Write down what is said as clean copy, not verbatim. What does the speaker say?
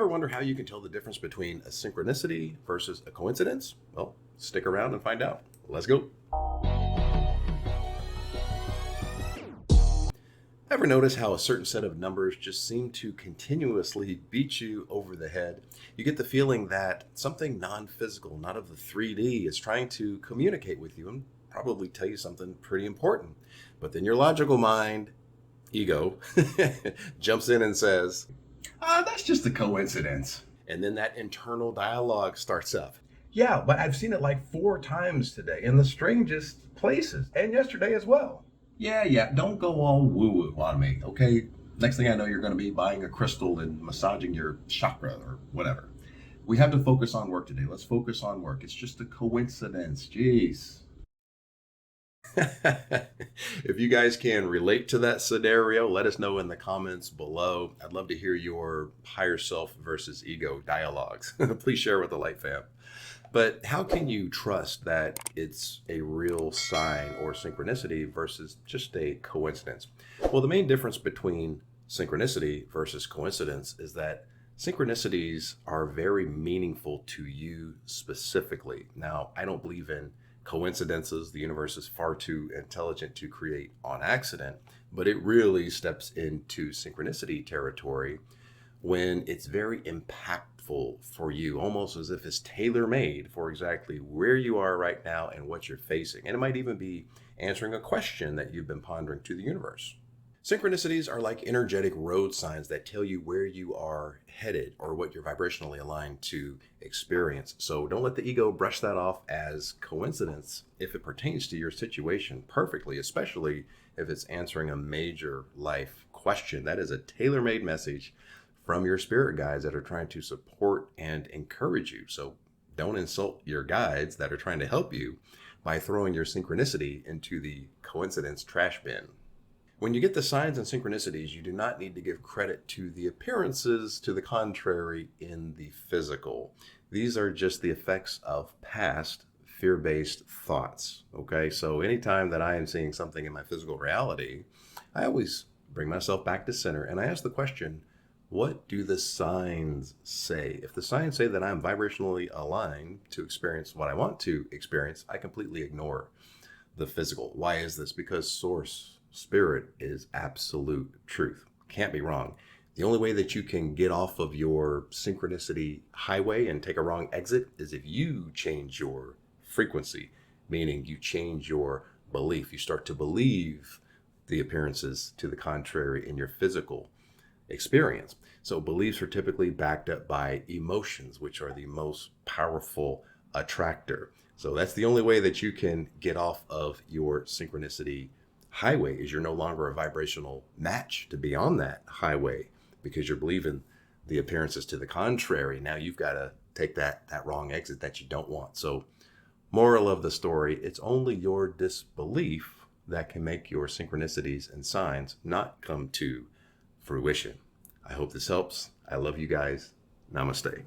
Ever wonder how you can tell the difference between a synchronicity versus a coincidence? Well, stick around and find out. Let's go. Ever notice how a certain set of numbers just seem to continuously beat you over the head? You get the feeling that something non-physical, not of the 3D, is trying to communicate with you and probably tell you something pretty important. But then your logical mind, ego, jumps in and says, That's just a coincidence. and then that internal dialogue starts up. Yeah, but I've seen it like 4 times today in the strangest places and yesterday as well. Yeah, don't go all woo-woo on me, okay? Next thing I know, you're going to be buying a crystal and massaging your chakra or whatever. We have to focus on work today. Let's focus on work. It's just a coincidence. Jeez. If you guys can relate to that scenario, let us know in the comments below. I'd love to hear your higher self versus ego dialogues. Please share with the Light Fam. But how can you trust that it's a real sign or synchronicity versus just a coincidence? Well, the main difference between synchronicity versus coincidence is that synchronicities are very meaningful to you specifically. Now, I don't believe in coincidences. The universe is far too intelligent to create on accident, but it really steps into synchronicity territory when it's very impactful for you, almost as if it's tailor-made for exactly where you are right now and what you're facing. And it might even be answering a question that you've been pondering to the universe. Synchronicities are like energetic road signs that tell you where you are headed or what you're vibrationally aligned to experience. So don't let the ego brush that off as coincidence if it pertains to your situation perfectly, especially if it's answering a major life question. That is a tailor-made message from your spirit guides that are trying to support and encourage you. So don't insult your guides that are trying to help you by throwing your synchronicity into the coincidence trash bin. When you get the signs and synchronicities, you do not need to give credit to the appearances to the contrary in the physical. These are just the effects of past fear-based thoughts. Okay, so anytime that I am seeing something in my physical reality, I always bring myself back to center and I ask the question, what do the signs say? If the signs say that I'm vibrationally aligned to experience what I want to experience, I completely ignore the physical. Why is this? Because source, spirit is absolute truth. Can't be wrong. The only way that you can get off of your synchronicity highway and take a wrong exit is if you change your frequency, meaning you change your belief. You start to believe the appearances to the contrary in your physical experience. So beliefs are typically backed up by emotions, which are the most powerful attractor. So that's the only way that you can get off of your synchronicity highway, is you're no longer a vibrational match to be on that highway because you're believing the appearances to the contrary. Now you've got to take that wrong exit that you don't want. So moral of the story, it's only your disbelief that can make your synchronicities and signs not come to fruition. I hope this helps. I love you guys. Namaste.